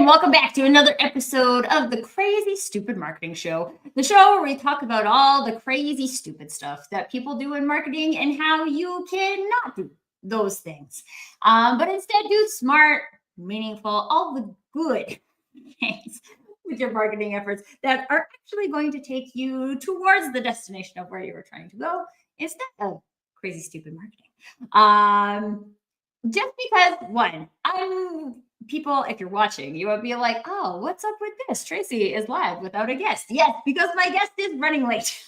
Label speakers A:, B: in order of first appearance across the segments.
A: and welcome back to another episode of the Crazy Stupid Marketing Show, the show where we talk about all the crazy stupid stuff that people do in marketing and how you cannot do those things, but instead do smart, meaningful, all the good things with your marketing efforts that are actually going to take you towards the destination of where you were trying to go instead of crazy stupid marketing. Just because one, people, if you're watching, you would be like, oh, what's up with this? Tracy is live without a guest. Yes, because my guest is running late.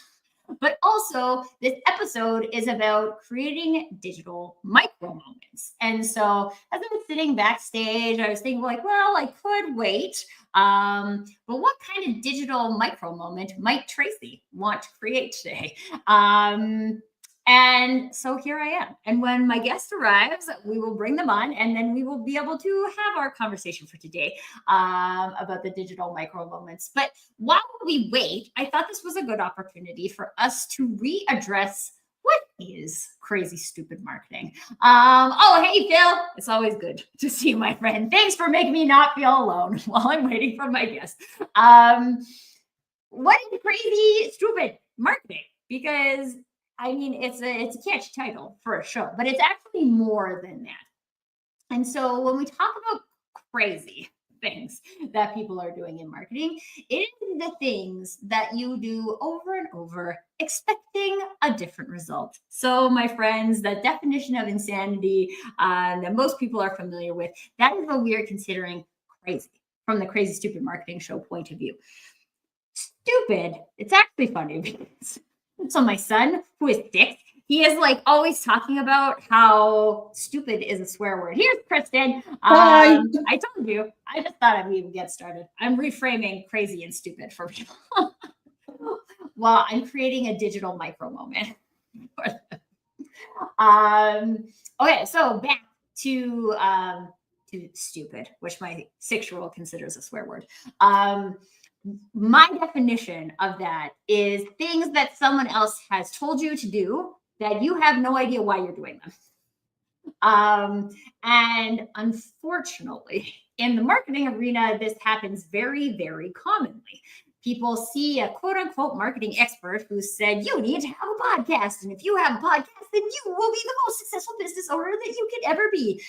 A: But also, this episode is about creating digital micro moments. And so, as I was sitting backstage, I was thinking, like, well, I could wait. But what kind of digital micro moment might Tracy want to create today? And so here I am. And when my guest arrives, we will bring them on and then we will be able to have our conversation for today about the digital micro moments. But while we wait, I thought this was a good opportunity for us to readdress what is crazy stupid marketing. Oh, hey, Phil. It's always good to see you, my friend. Thanks for making me not feel alone while I'm waiting for my guest. What is crazy stupid marketing? Because I mean, it's a catchy title for a show, but it's actually more than that. And so when we talk about crazy things that people are doing in marketing, it is the things that you do over and over, expecting a different result. So, my friends, the definition of insanity that most people are familiar with, that is what we are considering crazy from the Crazy Stupid Marketing Show point of view. Stupid, it's actually funny because so my son, who is 6, he is like always talking about how stupid is a swear word. Here's Kristin.
B: Hi.
A: I told you. I just thought we would get started. I'm reframing crazy and stupid for people. While I'm creating a digital micro moment. Okay, so back to stupid, which my 6-year-old considers a swear word. My definition of that is things that someone else has told you to do that you have no idea why you're doing them. And unfortunately, in the marketing arena, this happens very, very commonly. People see a quote unquote marketing expert who said, you need to have a podcast. And if you have a podcast, then you will be the most successful business owner that you could ever be,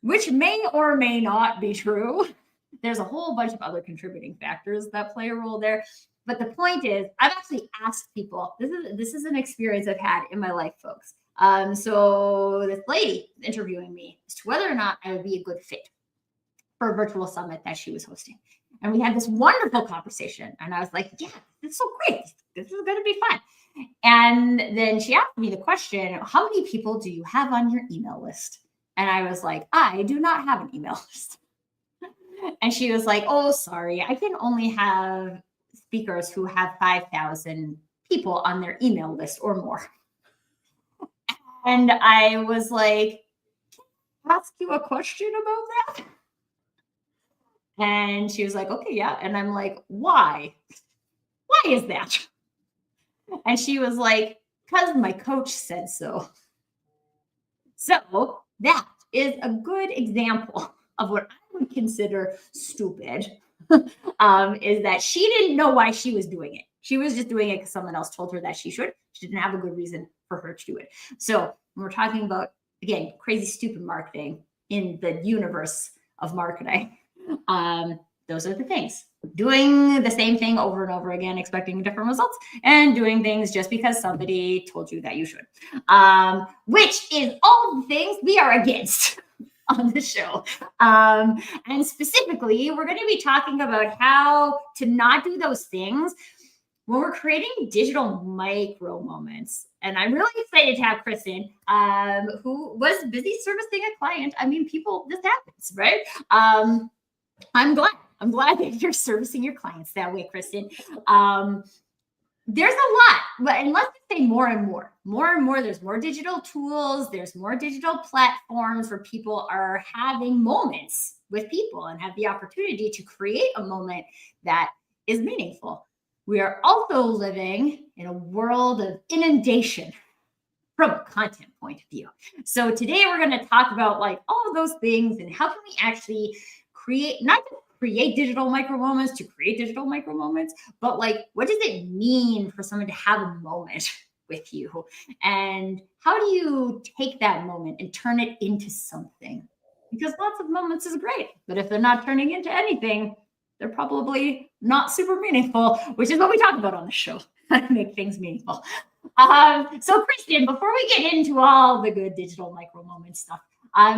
A: which may or may not be true. There's a whole bunch of other contributing factors that play a role there. But the point is, I've actually asked people, this is an experience I've had in my life, folks. So this lady interviewing me as to whether or not I would be a good fit for a virtual summit that she was hosting. And we had this wonderful conversation. And I was like, yeah, it's so great. This is going to be fun. And then she asked me the question, how many people do you have on your email list? And I was like, I do not have an email list. And she was like, oh, sorry, I can only have speakers who have 5,000 people on their email list or more. And I was like, can I ask you a question about that? And she was like, okay, yeah. And I'm like, why? Why is that? And she was like, because my coach said so. So that is a good example of what I would consider stupid, is that she didn't know why she was doing it. She was just doing it because someone else told her that she should. She didn't have a good reason for her to do it. So when we're talking about, again, crazy, stupid marketing in the universe of marketing, those are the things. Doing the same thing over and over again, expecting different results, and doing things just because somebody told you that you should, which is all the things we are against on the show. And specifically, we're going to be talking about how to not do those things when we're creating digital micro moments. And I'm really excited to have Kristin, who was busy servicing a client. I mean, this happens, right? I'm glad that you're servicing your clients that way, Kristin. There's a lot, and let's just say more and more. There's more digital tools. There's more digital platforms where people are having moments with people and have the opportunity to create a moment that is meaningful. We are also living in a world of inundation from a content point of view. So today we're going to talk about like all of those things and how can we actually create, not to create digital micro moments, to create digital micro moments, but like, what does it mean for someone to have a moment with you? And how do you take that moment and turn it into something? Because lots of moments is great, but if they're not turning into anything, they're probably not super meaningful, which is what we talk about on the show, how to make things meaningful. So Kristin, before we get into all the good digital micro moment stuff,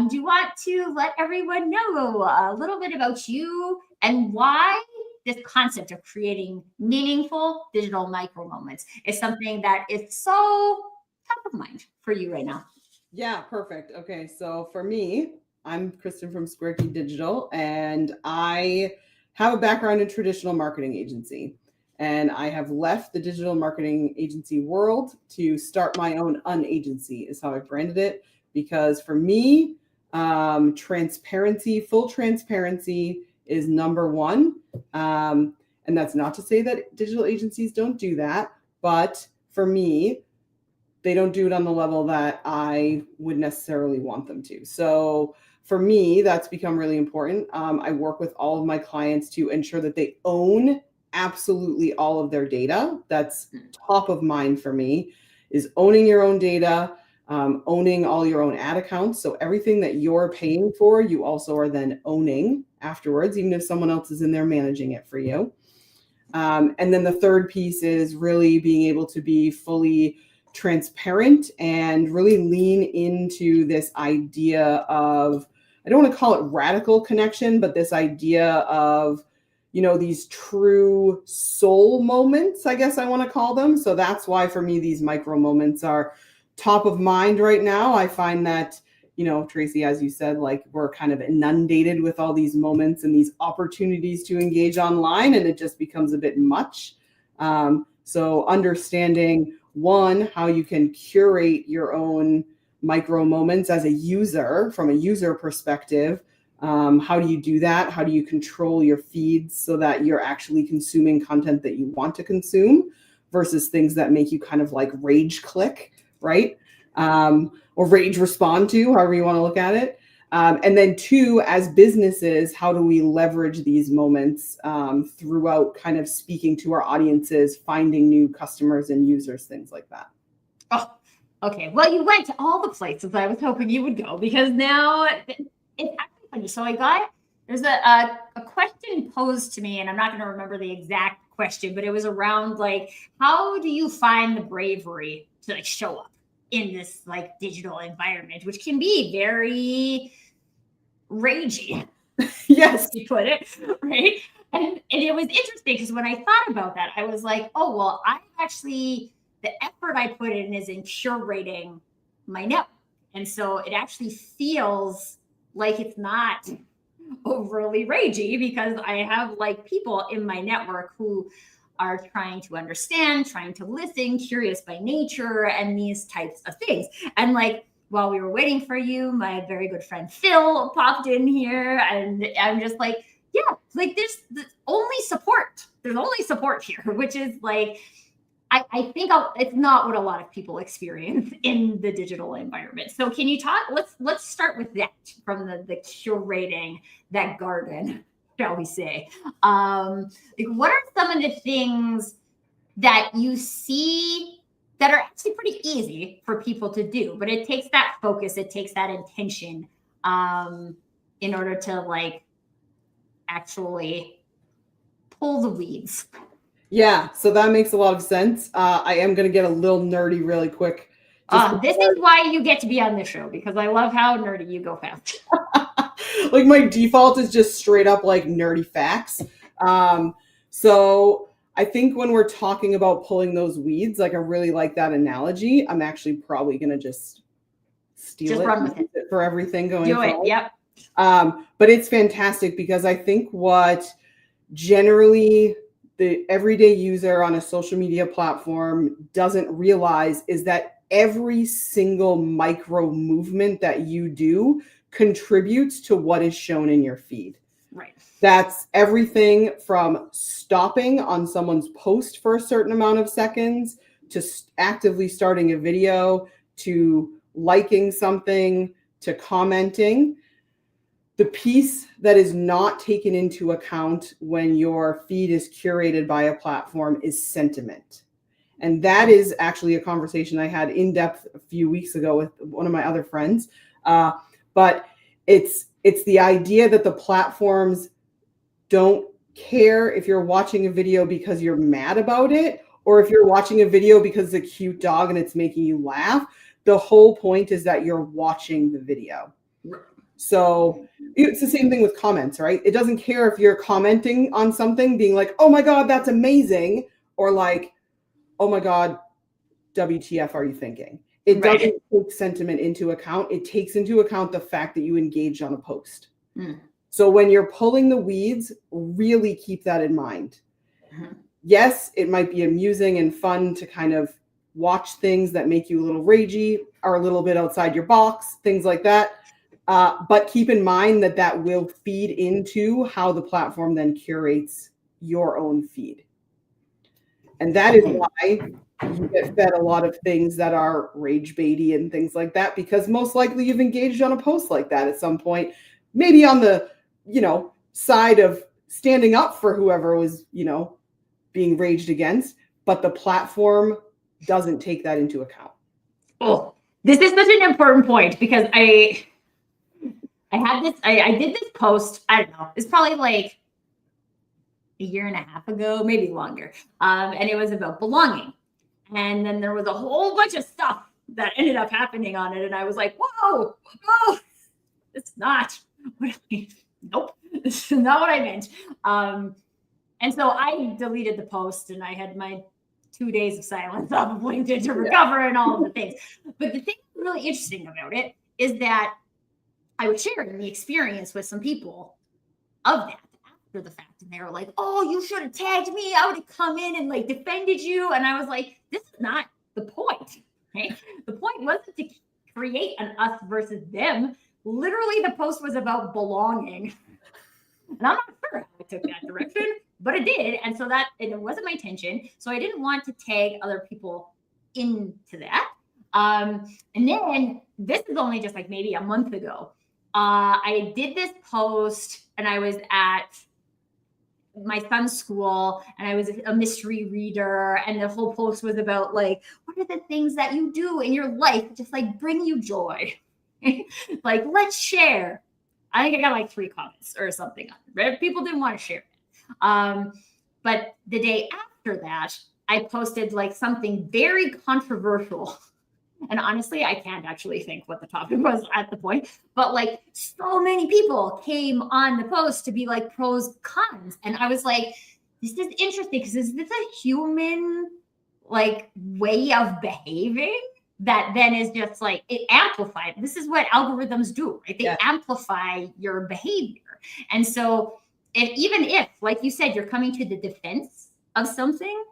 A: do you want to let everyone know a little bit about you and why this concept of creating meaningful digital micro moments is something that is so top of mind for you right now?
B: Yeah, perfect. Okay, so for me, I'm Kristin from Square Key Digital, and I have a background in traditional marketing agency. And I have left the digital marketing agency world to start my own unagency, is how I branded it. Because for me, transparency, full transparency is number one. And that's not to say that digital agencies don't do that, but for me, they don't do it on the level that I would necessarily want them to. So for me, that's become really important. I work with all of my clients to ensure that they own absolutely all of their data. That's top of mind for me, is owning your own data, owning all your own ad accounts. So everything that you're paying for, you also are then owning afterwards, even if someone else is in there managing it for you. And then the third piece is really being able to be fully transparent and really lean into this idea of, I don't want to call it radical connection, but this idea of, these true soul moments, I guess I want to call them. So that's why for me, these micro moments are top of mind right now. I find that, Tracy, as you said, like we're kind of inundated with all these moments and these opportunities to engage online, and it just becomes a bit much. So understanding, one, how you can curate your own micro moments as a user from a user perspective. How do you do that? How do you control your feeds so that you're actually consuming content that you want to consume versus things that make you kind of like rage click, right? Or rage respond to, however you want to look at it. And then two, as businesses, how do we leverage these moments throughout kind of speaking to our audiences, finding new customers and users, things like that?
A: Oh, okay. Well, you went to all the places I was hoping you would go, because now it's actually funny. So there's a question posed to me, and I'm not going to remember the exact question, but it was around like, how do you find the bravery to like show up in this like digital environment, which can be very ragey.
B: Yes,
A: you put it, right? And it was interesting because when I thought about that, I was like, oh, well, the effort I put in is in curating my network. And so it actually feels like it's not overly ragey because I have like people in my network who are trying to understand, trying to listen, curious by nature, and these types of things. And like, while we were waiting for you, my very good friend Phil popped in here, and I'm just like, yeah, like there's only support. There's only support here, which is like, I think it's not what a lot of people experience in the digital environment. So can you talk, let's start with that from the curating that garden, shall we say. Like what are some of the things that you see that are actually pretty easy for people to do, but it takes that focus, it takes that intention in order to like actually pull the weeds?
B: Yeah, so that makes a lot of sense. I am going to get a little nerdy really quick.
A: This is why you get to be on this show, because I love how nerdy you go fast.
B: Like my default is just straight up like nerdy facts. So I think when we're talking about pulling those weeds, like I really like that analogy. I'm actually probably going to just steal it,
A: run with it
B: for everything going
A: Do
B: forward.
A: it, yep.
B: But it's fantastic because I think what generally the everyday user on a social media platform doesn't realize is that every single micro movement that you do contributes to what is shown in your feed.
A: Right.
B: That's everything from stopping on someone's post for a certain amount of seconds to actively starting a video to liking something to commenting. The piece that is not taken into account when your feed is curated by a platform is sentiment. And that is actually a conversation I had in depth a few weeks ago with one of my other friends. But it's the idea that the platforms don't care if you're watching a video because you're mad about it, or if you're watching a video because it's a cute dog and it's making you laugh. The whole point is that you're watching the video. So it's the same thing with comments, right? It doesn't care if you're commenting on something being like, oh my God, that's amazing. Or like, oh my God, WTF are you thinking? It doesn't take sentiment into account. It takes into account the fact that you engaged on a post. So when you're pulling the weeds, really keep that in mind. Yes, it might be amusing and fun to kind of watch things that make you a little ragey or a little bit outside your box, things like that. But keep in mind that that will feed into how the platform then curates your own feed. And that is why you get fed a lot of things that are rage baity and things like that, because most likely you've engaged on a post like that at some point, maybe on the, side of standing up for whoever was, being raged against, but the platform doesn't take that into account.
A: Oh, this is such an important point, because I did this post, I don't know, it's probably like a year and a half ago, maybe longer. And it was about belonging. And then there was a whole bunch of stuff that ended up happening on it. And I was like, whoa, it's not what I mean. Nope, this is not what I meant. And so I deleted the post, and I had my 2 days of silence off of LinkedIn to recover and all of the things. But the thing that's really interesting about it is that I was sharing the experience with some people of that after the fact. And they were like, oh, you should have tagged me. I would have come in and like defended you. And I was like, this is not the point, right? The point wasn't to create an us versus them. Literally, the post was about belonging. And I'm not sure how I took that direction, but it did. And so it wasn't my intention. So I didn't want to tag other people into that. And then this is only just like maybe a month ago. I did this post, and I was at my son's school, and I was a mystery reader, and the whole post was about like, what are the things that you do in your life that just like bring you joy? Like, let's share. I think I got like 3 comments or something on it, right? People didn't want to share it. But the day after that, I posted like something very controversial. And honestly, I can't actually think what the topic was at the point, but like so many people came on the post to be like pros, cons. And I was like, this is interesting, because is this a human like way of behaving that then is just like, it amplified? This is what algorithms do, right? They amplify your behavior. And so even if, like you said, you're coming to the defense of something,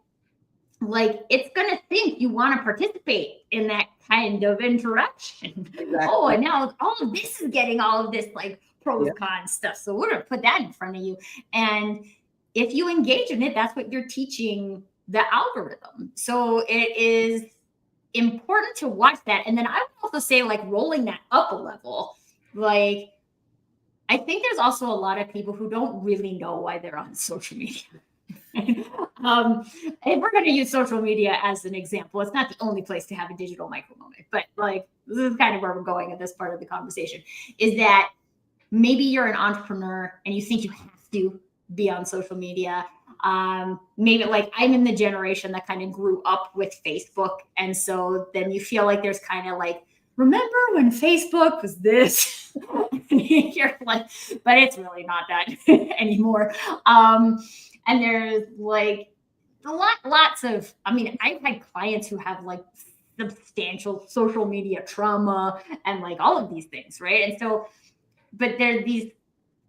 A: like it's going to think you want to participate in that kind of interaction. Exactly. Oh, and now all of this is getting all of this like pros, cons stuff. So we're going to put that in front of you. And if you engage in it, that's what you're teaching the algorithm. So it is important to watch that. And then I would also say, like, rolling that up a level, like, I think there's also a lot of people who don't really know why they're on social media. If we're going to use social media as an example, it's not the only place to have a digital micro moment, but like, this is kind of where we're going at this part of the conversation, is that maybe you're an entrepreneur and you think you have to be on social media. Maybe like I'm in the generation that kind of grew up with Facebook. And so then you feel like there's kind of like, remember when Facebook was this? You're like, but it's really not that anymore. And there's like lots of, I mean, I've had clients who have like substantial social media trauma and like all of these things, right? And so, but there's these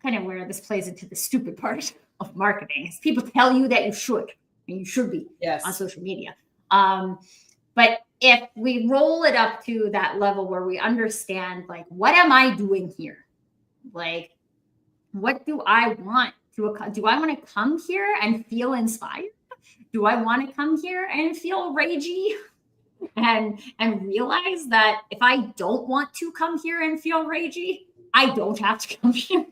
A: kind of where this plays into the stupid part of marketing is people tell you that you should, and you should be on social media. But if we roll it up to that level where we understand, like, what am I doing here? Like, what do I want to, do I want to come here and feel inspired? Do I want to come here and feel ragey and realize that if I don't want to come here and feel ragey, I don't have to come here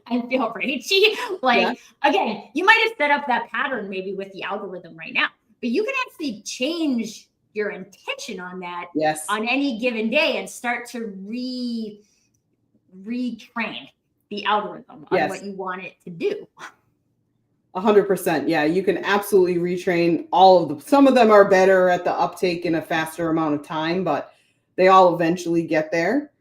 A: and feel ragey. Like, again, you might have set up that pattern maybe with the algorithm right now, but you can actually change your intention on that on any given day and start to retrain the algorithm on what you want it to do.
B: 100%. Yeah, you can absolutely retrain all of them. Some of them are better at the uptake in a faster amount of time, but they all eventually get there.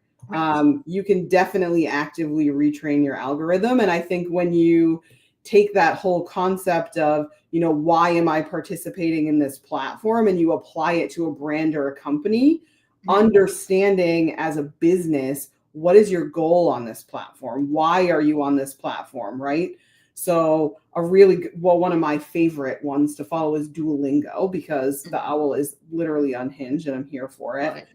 B: You can definitely actively retrain your algorithm. And I think when you take that whole concept of, why am I participating in this platform, and you apply it to a brand or a company, understanding as a business, what is your goal on this platform? Why are you on this platform, right? So one of my favorite ones to follow is Duolingo, because the owl is literally unhinged and I'm here for it.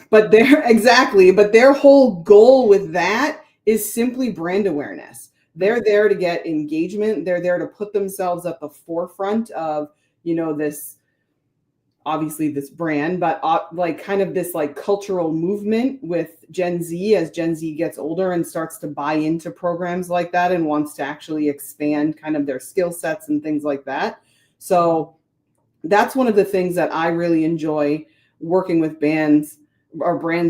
B: But their whole goal with that is simply brand awareness. They're there to get engagement. They're there to put themselves at the forefront of, this, obviously this brand, but like kind of this like cultural movement with Gen Z, as Gen Z gets older and starts to buy into programs like that and wants to actually expand kind of their skill sets and things like that. So that's one of the things that I really enjoy working with brands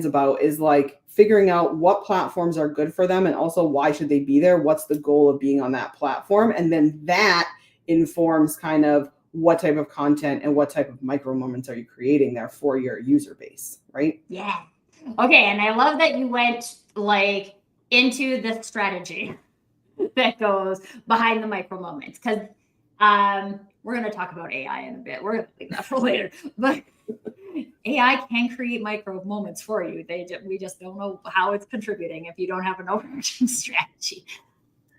B: about, is like figuring out what platforms are good for them, and also why should they be there? What's the goal of being on that platform? And then that informs kind of what type of content and what type of micro moments are you creating there for your user base, right?
A: Yeah. Okay. And I love that you went like into the strategy that goes behind the micro moments, because we're going to talk about AI in a bit. We're going to leave that for later. But AI can create micro moments for you. We just don't know how it's contributing if you don't have an overarching strategy.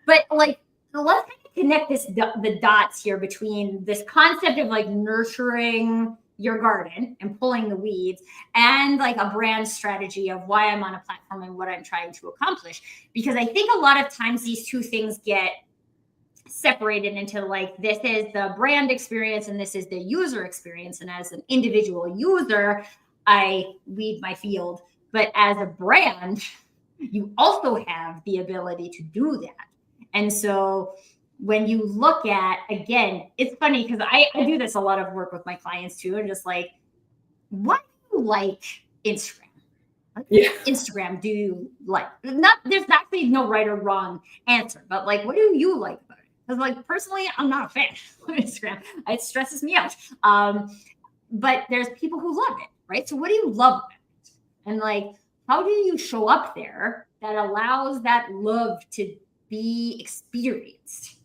A: But like, let's connect the dots here between this concept of like nurturing your garden and pulling the weeds, and like a brand strategy of why I'm on a platform and what I'm trying to accomplish. Because I think a lot of times these two things get separated into like, this is the brand experience and this is the user experience. And as an individual user, I lead my field. But as a brand, you also have the ability to do that. And so when you look at, again, it's funny because I do this a lot of work with my clients too. And just like, what do you like Instagram? Instagram do you like? There's actually no right or wrong answer, but like, what do you like about it? Because like, personally, I'm not a fan of Instagram. It stresses me out. But there's people who love it, right? So what do you love about it? And like, how do you show up there that allows that love to be experienced?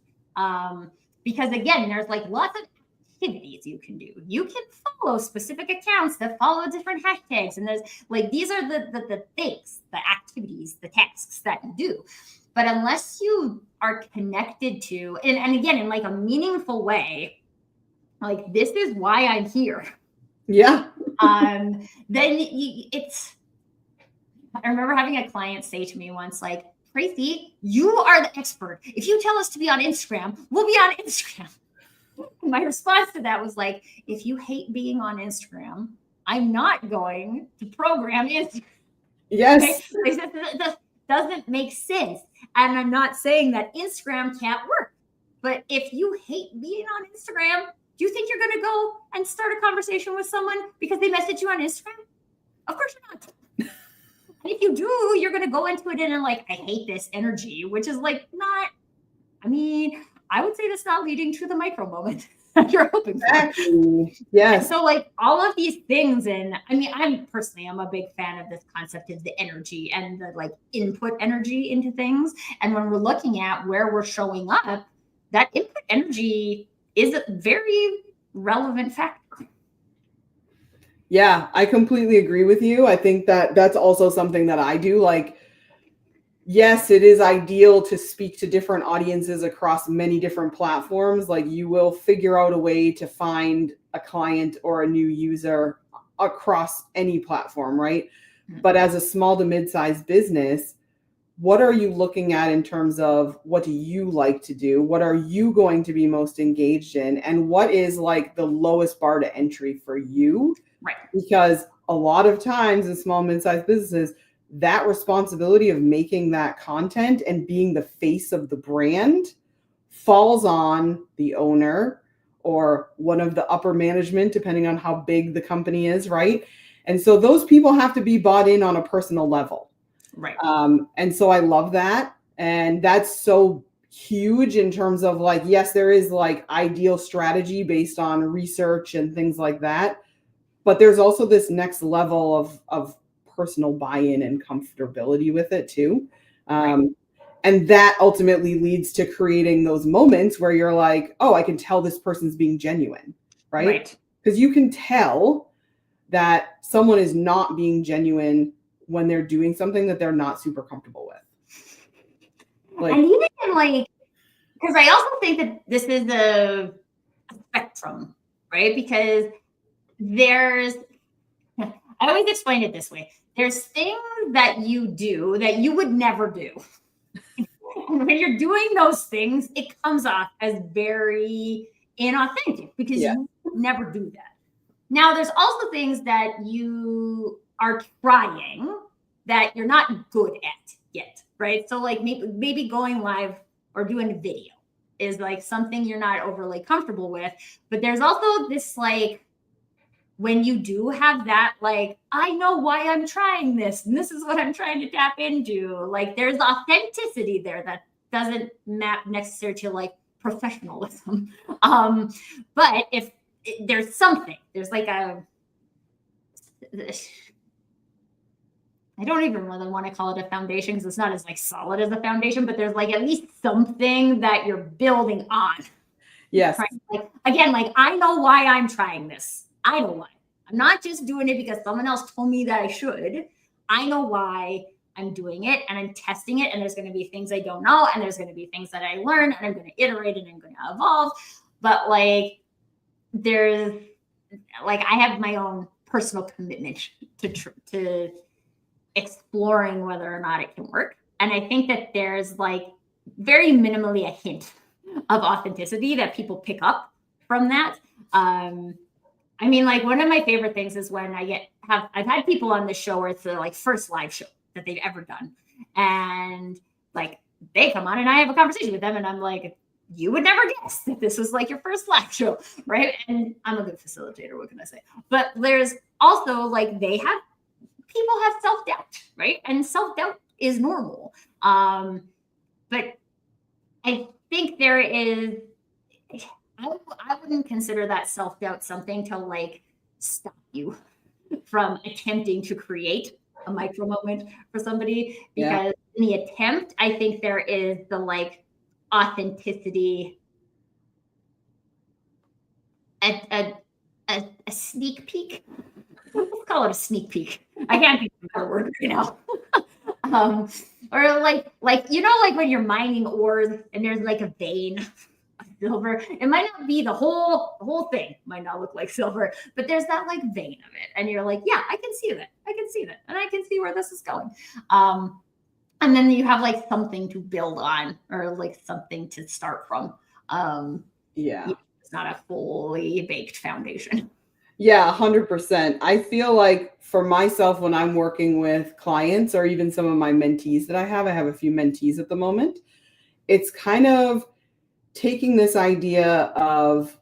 A: Because again, there's like lots of activities you can do. You can follow specific accounts that follow different hashtags. And there's like, these are the things, the activities, the tasks that you do. But unless you are connected to, and again, in like a meaningful way, like, this is why I'm here.
B: Yeah.
A: Then it's, I remember having a client say to me once, like, Tracy, you are the expert. If you tell us to be on Instagram, we'll be on Instagram. My response to that was like, if you hate being on Instagram, I'm not going to program Instagram.
B: Yes.
A: Okay? That doesn't make sense. And I'm not saying that Instagram can't work. But if you hate being on Instagram, do you think you're going to go and start a conversation with someone because they message you on Instagram? Of course you're not. And if you do, you're going to go into it and like, I hate this energy, which is like not, I mean, I would say that's not leading to the micro moment that you're hoping for.
B: Exactly. Yes.
A: And so like all of these things, and I mean, I'm a big fan of this concept of the energy and the like input energy into things. And when we're looking at where we're showing up, that input energy is a very relevant factor.
B: Yeah, I completely agree with you. I think that that's also something that I do. Like, yes, it is ideal to speak to different audiences across many different platforms. Like, you will figure out a way to find a client or a new user across any platform, right? Mm-hmm. But as a small to mid-sized business, what are you looking at in terms of what do you like to do? What are you going to be most engaged in? And what is like the lowest bar to entry for you?
A: Right.
B: Because a lot of times in small, mid-sized businesses, that responsibility of making that content and being the face of the brand falls on the owner or one of the upper management, depending on how big the company is, right? And so those people have to be bought in on a personal level.
A: Right.
B: And so I love that. And that's so huge in terms of like, yes, there is like ideal strategy based on research and things like that. But there's also this next level of personal buy-in and comfortability with it too.
A: Right.
B: And that ultimately leads to creating those moments where you're like, oh, I can tell this person's being genuine, right? Because you can tell that someone is not being genuine when they're doing something that they're not super comfortable with.
A: Like, and even like, because I also think that this is a spectrum, right? Because I always explain it this way. There's things that you do that you would never do. And when you're doing those things, it comes off as very inauthentic because you would never do that. Now, there's also things that you are trying that you're not good at yet, right? So like maybe going live or doing a video is like something you're not overly comfortable with. But there's also this like, when you do have that, like, I know why I'm trying this, and this is what I'm trying to tap into. Like, there's authenticity there that doesn't map necessarily to like professionalism. But if there's something, there's like I don't even really want to call it a foundation because it's not as like solid as a foundation, but there's like at least something that you're building on.
B: Yes.
A: Right? Like, again, like I know why I'm trying this. I know why. I'm not just doing it because someone else told me that I should. I know why I'm doing it and I'm testing it. And there's going to be things I don't know. And there's going to be things that I learn and I'm going to iterate and I'm going to evolve. But like, there's like, I have my own personal commitment to exploring whether or not it can work. And I think that there's like very minimally a hint of authenticity that people pick up from that. I mean, like one of my favorite things is when I've had people on the show where it's the like first live show that they've ever done. And like they come on and I have a conversation with them and I'm like, you would never guess that this was like your first live show, right? And I'm a good facilitator, what can I say? But there's also like people have self-doubt, right? And self-doubt is normal. But I think there is, I wouldn't consider that self-doubt something to like stop you from attempting to create a micro moment for somebody, because in the attempt, I think there is the like authenticity, a sneak peek. Let's call it a sneak peek. I can't think of a better word right now. Or like like when you're mining ores and there's like a vein of silver. It might not be the whole thing, might not look like silver, but there's that like vein of it, and you're like, yeah, I can see that, and I can see where this is going. And then you have like something to build on, or like something to start from. It's not a fully baked foundation.
B: Yeah, 100%. I feel like for myself, when I'm working with clients or even some of my mentees that I have a few mentees at the moment, it's kind of taking this idea of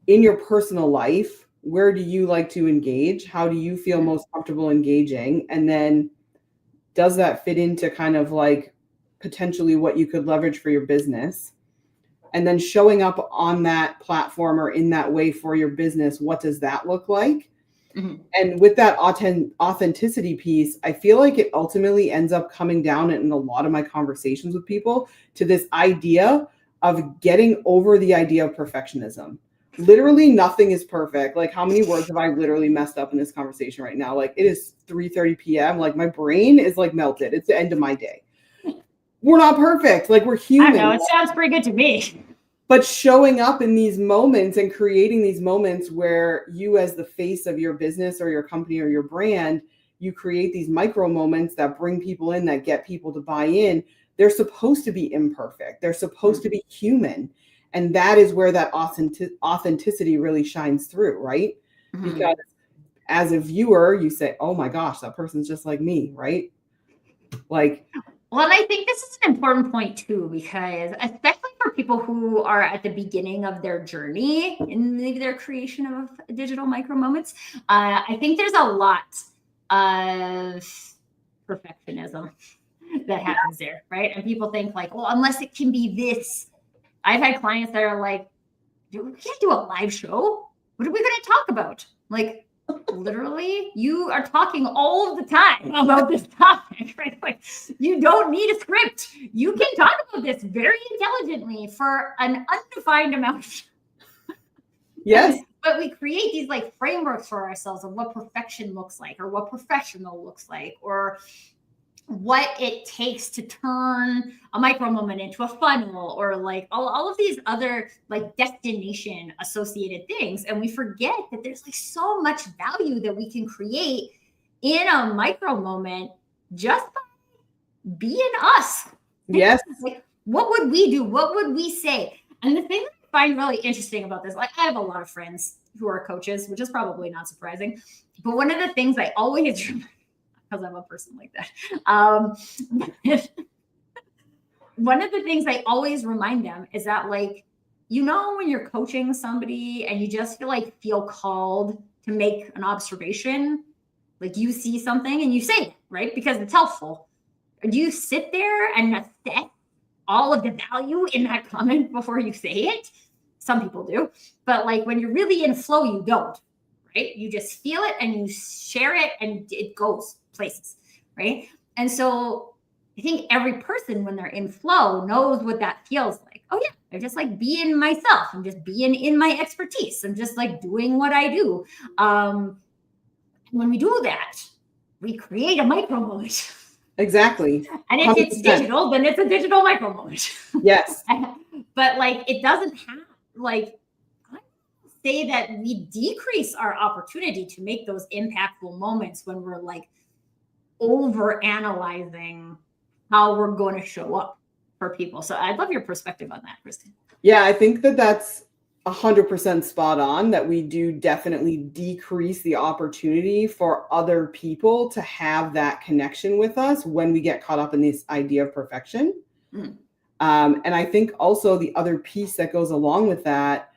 B: in your personal life, where do you like to engage? How do you feel most comfortable engaging? And then does that fit into kind of like potentially what you could leverage for your business? And then showing up on that platform or in that way for your business, what does that look like? Mm-hmm. And with that authenticity piece, I feel like it ultimately ends up coming down in a lot of my conversations with people to this idea of getting over the idea of perfectionism. Literally nothing is perfect. Like, how many words have I literally messed up in this conversation right now? Like, it is 3:30 p.m. Like, my brain is like melted. It's the end of my day. We're not perfect. Like, we're human.
A: I don't know. It sounds pretty good to me.
B: But showing up in these moments and creating these moments where you, as the face of your business or your company or your brand, you create these micro moments that bring people in, that get people to buy in. They're supposed to be imperfect. They're supposed to be human. And that is where that authenticity really shines through, right? Mm-hmm. Because as a viewer, you say, oh my gosh, that person's just like me, right? Like,
A: well, and I think this is an important point too, because especially for people who are at the beginning of their journey in their creation of digital micro moments, I think there's a lot of perfectionism that happens there, right? And people think like, well, unless it can be this. I've had clients that are like, we can't do a live show. What are we going to talk about? Like, literally, you are talking all the time about this topic, right? Like, you don't need a script. You can talk about this very intelligently for an undefined amount of time.
B: yes.
A: But we create these like frameworks for ourselves of what perfection looks like, or what professional looks like, or what it takes to turn a micro moment into a funnel, or like all of these other like destination associated things. And we forget that there's like so much value that we can create in a micro moment just by being us.
B: Yes.
A: Like, what would we do? What would we say? And the thing that I find really interesting about this, like I have a lot of friends who are coaches, which is probably not surprising. But one of the things I always because I'm a person like that. One of the things I always remind them is that, like, you know, when you're coaching somebody and you just feel called to make an observation, like you see something and you say it, right? Because it's helpful. Or do you sit there and assess all of the value in that comment before you say it? Some people do. But like when you're really in flow, you don't, right? You just feel it and you share it and it goes places, right? And so I think every person, when they're in flow, knows what that feels like. Oh yeah, I'm just like being myself. I'm just being in my expertise. I'm just like doing what I do. When we do that, we create a micro moment.
B: Exactly.
A: And if it's digital, then it's a digital micro moment.
B: Yes.
A: But like it doesn't have like, say that we decrease our opportunity to make those impactful moments when we're like over analyzing how we're going to show up for people. So I'd love your perspective on that, Kristin.
B: Yeah, I think that that's 100% spot on, that we do definitely decrease the opportunity for other people to have that connection with us when we get caught up in this idea of perfection. And I think also the other piece that goes along with that,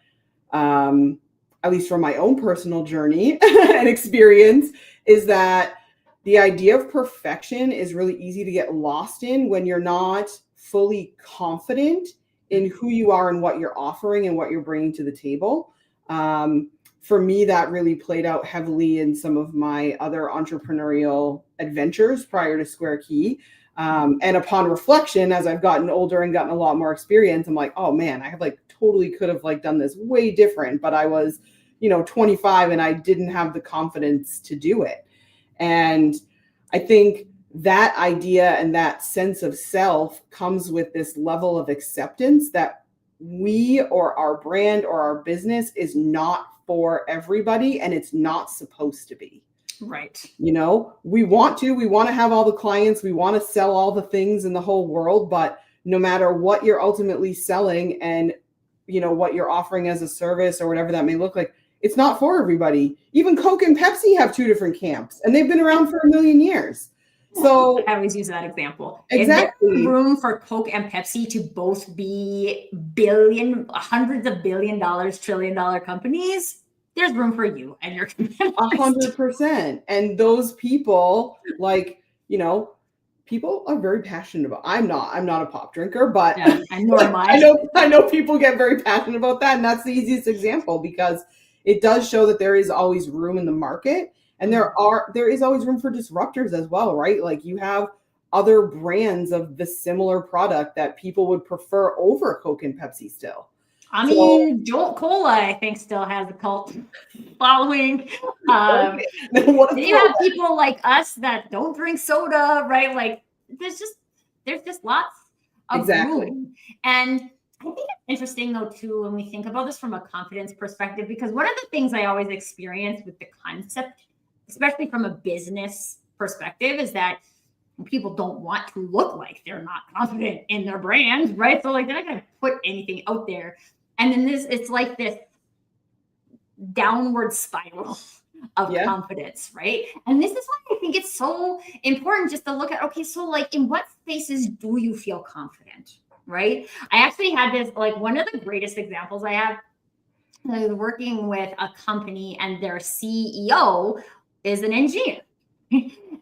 B: at least from my own personal journey and experience, is that the idea of perfection is really easy to get lost in when you're not fully confident in who you are and what you're offering and what you're bringing to the table. For me, that really played out heavily in some of my other entrepreneurial adventures prior to Square Key. And upon reflection, as I've gotten older and gotten a lot more experience, I'm like, oh man, I have like totally could have like done this way different, but I was, 25 and I didn't have the confidence to do it. And I think that idea and that sense of self comes with this level of acceptance that we or our brand or our business is not for everybody, and it's not supposed to be.
A: Right.
B: We want to have all the clients, we want to sell all the things in the whole world, but no matter what you're ultimately selling and, what you're offering as a service or whatever that may look like, it's not for everybody. Even Coke and Pepsi have two different camps, and they've been around for 1 million years. So
A: I always use that example.
B: Exactly.
A: Is there room for Coke and Pepsi to both be hundreds of $1 billion, $1 trillion companies? There's room for you and your
B: 100%. And those people, people are very passionate about. I'm not a pop drinker, but
A: yeah, nor am I.
B: I know people get very passionate about that, and that's the easiest example, because it does show that there is always room in the market, and there is always room for disruptors as well, right? Like you have other brands of the similar product that people would prefer over Coke and Pepsi still.
A: I mean, Jolt Cola, I think, still has a cult following. You have people like us that don't drink soda, right? Like there's just lots of room. And I think it's interesting though too when we think about this from a confidence perspective, because one of the things I always experience with the concept, especially from a business perspective, is that people don't want to look like they're not confident in their brand, right? So like they're not going to put anything out there. And then it's like this downward spiral of confidence, right? And this is why I think it's so important just to look at, okay, so like in what spaces do you feel confident, right? I actually had this, like one of the greatest examples I have, I was working with a company and their CEO is an engineer.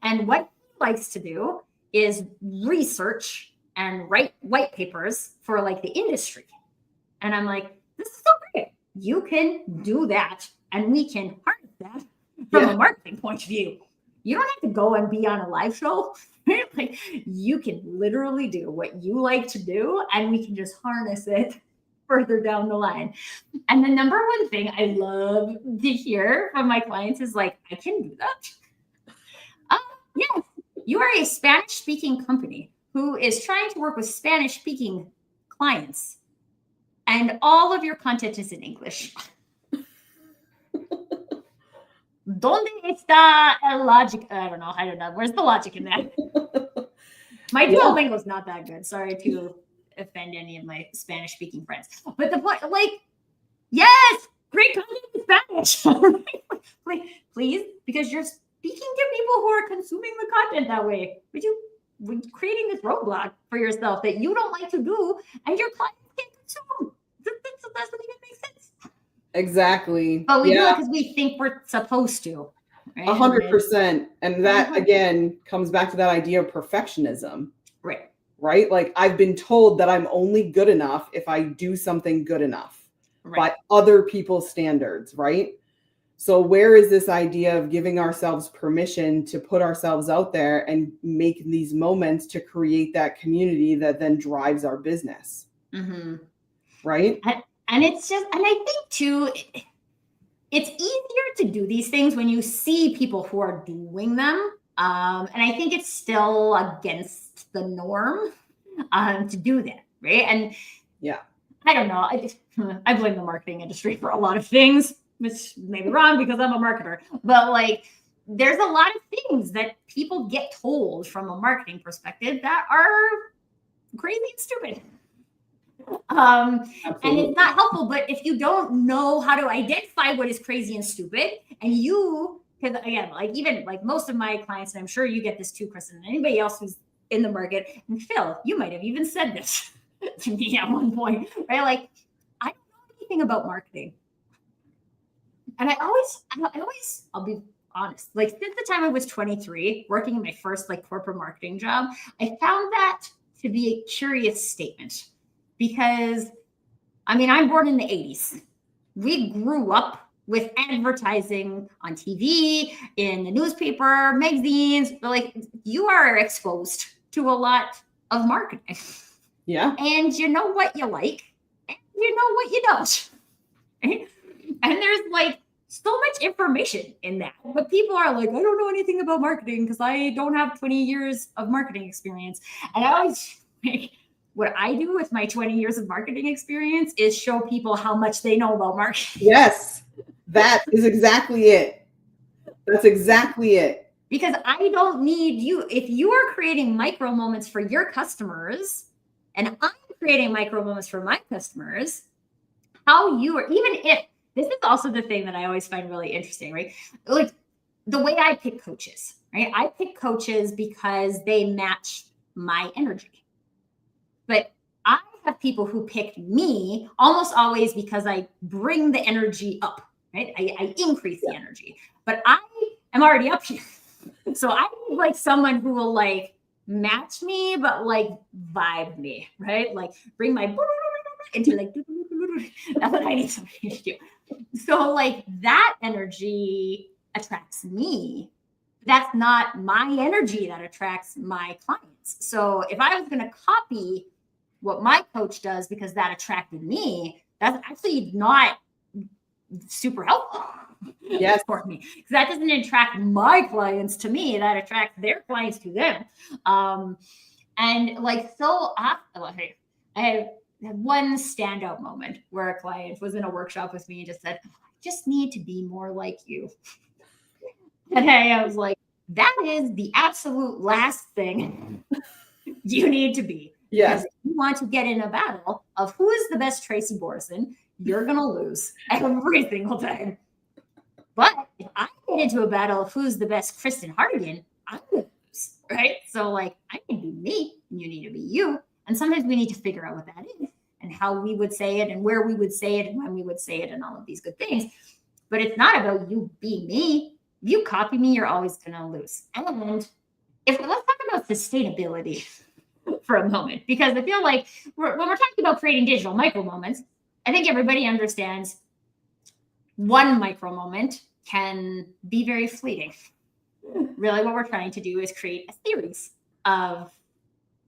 A: And what he likes to do is research and write white papers for like the industry. And I'm like, this is so great. You can do that and we can harness that from a marketing point of view. You don't have to go and be on a live show. Like you can literally do what you like to do and we can just harness it further down the line. And the number one thing I love to hear from my clients is like, I can do that. Yes, you are a Spanish speaking company who is trying to work with Spanish speaking clients and all of your content is in English. ¿Dónde está el logic? I don't know. Where's the logic in that? My Duolingo is not that good. Sorry to offend any of my Spanish speaking friends. But the point, like, yes, great content in Spanish. Please, because you're speaking to people who are consuming the content that way. Would you creating this roadblock for yourself that you don't like to do and your clients can't consume? That doesn't even make sense.
B: Exactly.
A: But we do it because we think we're supposed to.
B: 100%. And that, again, comes back to that idea of perfectionism. Right? Like, I've been told that I'm only good enough if I do something good enough by other people's standards, right? So where is this idea of giving ourselves permission to put ourselves out there and make these moments to create that community that then drives our business? Right?
A: And it's just, and I think too, it's easier to do these things when you see people who are doing them. And I think it's still against the norm to do that, right? And I don't know. I blame the marketing industry for a lot of things, which may be wrong because I'm a marketer. But like, there's a lot of things that people get told from a marketing perspective that are crazy and stupid. And it's not helpful. But if you don't know how to identify what is crazy and stupid, and because again, like even like most of my clients, and I'm sure you get this too, Kristin, and anybody else who's in the market, and Phil, you might have even said this to me at one point, right? Like, I don't know anything about marketing. And I'll be honest, like since the time I was 23, working in my first like corporate marketing job, I found that to be a curious statement. Because, I mean, I'm born in the 80s. We grew up with advertising on TV, in the newspaper, magazines. But like, you are exposed to a lot of marketing. And you know what you like, and you know what you don't. Right? And there's like so much information in that. But people are like, I don't know anything about marketing because I don't have 20 years of marketing experience. And I always what I do with my 20 years of marketing experience is show people how much they know about marketing.
B: Yes, that is exactly it. That's exactly it.
A: Because I don't need you. If you are creating micro moments for your customers, and I'm creating micro moments for my customers, how you are, even if, this is also the thing that I always find really interesting, right? Like the way I pick coaches, right? I pick coaches because they match my energy. But I have people who pick me almost always because I bring the energy up, right? I increase the energy, but I am already up here. So I need like someone who will like match me, but like vibe me, right? Like bring my into like, that's what I need somebody to do. So like that energy attracts me. That's not my energy that attracts my clients. So if I was going to copy what my coach does because that attracted me, that's actually not super helpful for me. Because that doesn't attract my clients to me, that attracts their clients to them. And like, so I have one standout moment where a client was in a workshop with me and just said, I just need to be more like you. And I was like, that is the absolute last thing you need to be. Because if you want to get in a battle of who is the best Tracy Borson, you're going to lose every single time. But if I get into a battle of who's the best Kristin Hartigan, I'm going to lose, right? So like, I can be me and you need to be you. And sometimes we need to figure out what that is and how we would say it and where we would say it and when we would say it and all of these good things. But it's not about you be me. If you copy me, you're always going to lose. And let's talk about sustainability for a moment, because I feel like when we're talking about creating digital micro moments, I think everybody understands one micro moment can be very fleeting. Really, what we're trying to do is create a series of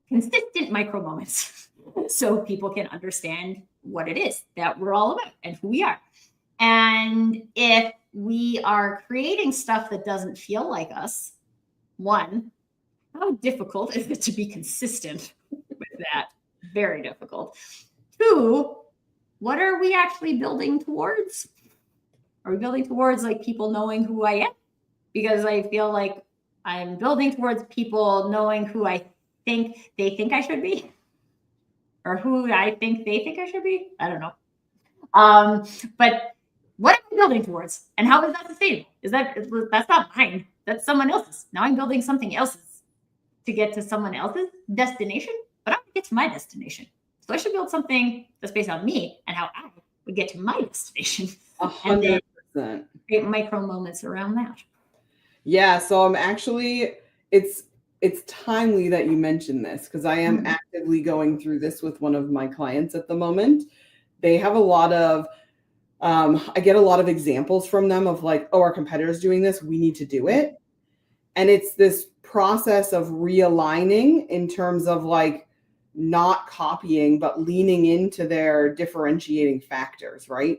A: consistent micro moments so people can understand what it is that we're all about and who we are. And if we are creating stuff that doesn't feel like us, one, how difficult is it to be consistent with that? Very difficult. Two, what are we actually building towards? Are we building towards like people knowing who I am? Because I feel like I'm building towards people knowing who I think they think I should be, or who I think they think I should be. I don't know. But what am I building towards, and how is that sustainable? That's not mine? That's someone else's. Now I'm building something else's to get to someone else's destination, but I want to get to my destination. So I should build something that's based on me and how I would get to my destination.
B: 100%.
A: Create micro moments around that.
B: Yeah, so I'm actually, it's timely that you mentioned this, because I am actively going through this with one of my clients at the moment. They have a lot of, I get a lot of examples from them of like, oh, our competitor's doing this, we need to do it. And it's this process of realigning in terms of like not copying, but leaning into their differentiating factors, right?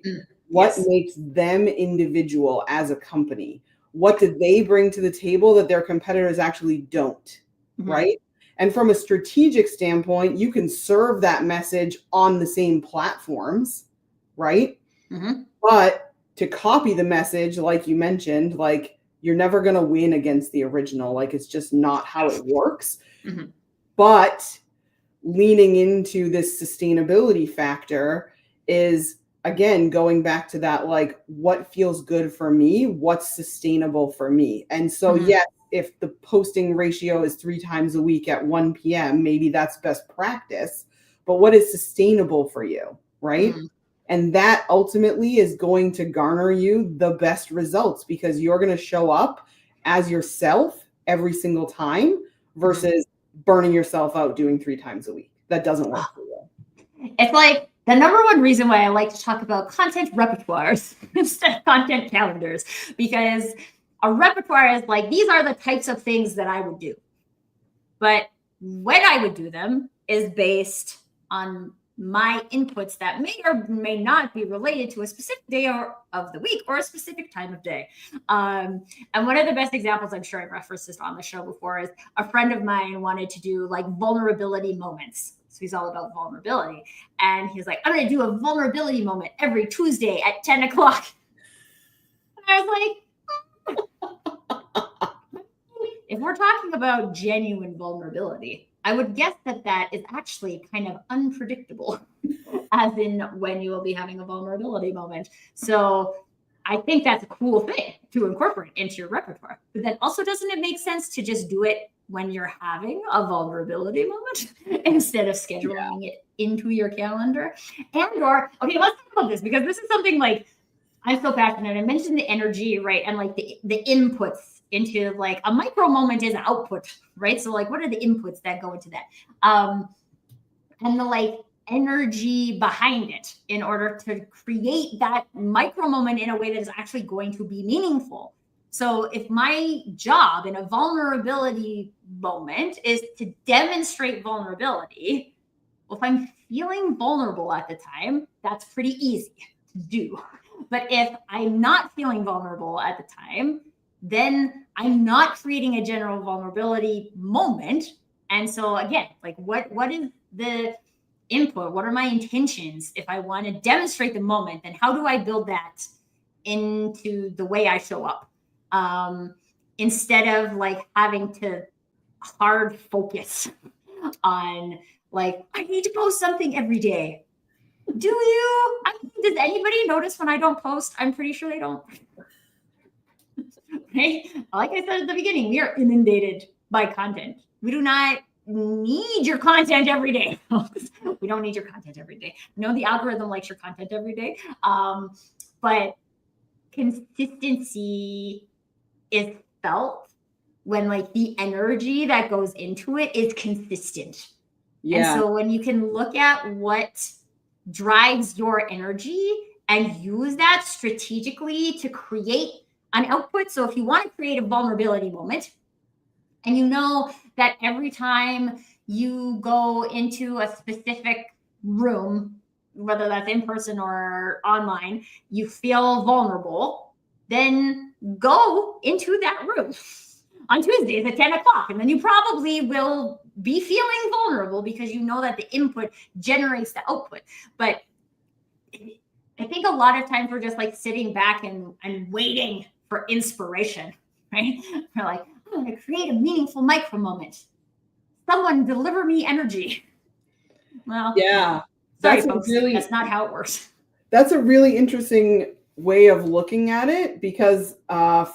B: What makes them individual as a company? What do they bring to the table that their competitors actually don't, right? And from a strategic standpoint, you can serve that message on the same platforms, right? But to copy the message, like you mentioned, like you're never going to win against the original. Like it's just not how it works. But leaning into this sustainability factor is, again, going back to that, like what feels good for me, what's sustainable for me. And so, yes, if the posting ratio is 3 times a week at 1 p.m., maybe that's best practice, but what is sustainable for you, right? And that ultimately is going to garner you the best results, because you're going to show up as yourself every single time versus burning yourself out doing 3 times a week. That doesn't work for you.
A: It's like the number one reason why I like to talk about content repertoires instead of content calendars, because a repertoire is like, these are the types of things that I would do. But when I would do them is based on my inputs that may or may not be related to a specific day of the week or a specific time of day. And one of the best examples, I'm sure I've referenced this on the show before, is a friend of mine wanted to do like vulnerability moments. So he's all about vulnerability. And he's like, I'm going to do a vulnerability moment every Tuesday at 10 o'clock. And I was like, if we're talking about genuine vulnerability, I would guess that is actually kind of unpredictable, as in when you will be having a vulnerability moment. So I think that's a cool thing to incorporate into your repertoire. But then also, doesn't it make sense to just do it when you're having a vulnerability moment instead of scheduling it into your calendar? Okay, let's talk about this, because this is something like I'm so passionate. I mentioned the energy, right? And like the inputs into like a micro moment is output, right? So like, what are the inputs that go into that? And the like energy behind it in order to create that micro moment in a way that is actually going to be meaningful. So if my job in a vulnerability moment is to demonstrate vulnerability, well, if I'm feeling vulnerable at the time, that's pretty easy to do. But if I'm not feeling vulnerable at the time, then I'm not creating a general vulnerability moment. And so again, like what is the input? What are my intentions? If I want to demonstrate the moment, then how do I build that into the way I show up? Instead of like having to hard focus on like, I need to post something every day. Do you? Does anybody notice when I don't post? I'm pretty sure they don't. right? Like I said at the beginning, we are inundated by content. We do not need your content every day. We don't need your content every day. No, the algorithm likes your content every day. But consistency is felt when like the energy that goes into it is consistent. And so when you can look at what drives your energy and use that strategically to create an output. So if you want to create a vulnerability moment, and you know that every time you go into a specific room, whether that's in person or online, you feel vulnerable, then go into that room on Tuesdays at 10 o'clock. And then you probably will be feeling vulnerable because you know that the input generates the output. But I think a lot of times we're just like sitting back and waiting for inspiration, right? We're like, I'm going to create a meaningful micro moment. Someone deliver me energy. Well,
B: yeah,
A: sorry, folks, that's not how it works.
B: That's a really interesting way of looking at it because